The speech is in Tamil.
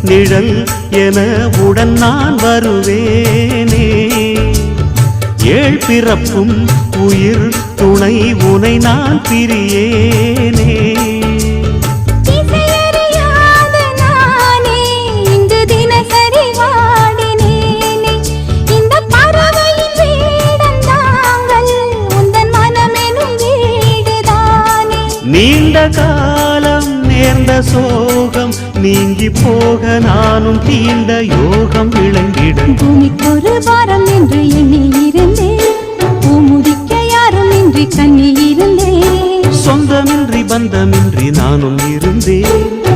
நிழல் என உடன் நான் வருவேனே. ஏழ் பிறப்பும் உயிர் துணை உனை நான் பிரியேனே. நீண்ட காலம் நேர்ந்த சோகம் நீங்கி போக நானும் தீண்ட யோகம் விளங்கிடும். பூமிக்கொரு வாரம் என்று எண்ணி இருந்தேன், பூமுடிக்க யாரும் இன்றி கண்ணி இருந்தேன். சொந்தமின்றி பந்தமின்றி நானும் இருந்தேன்.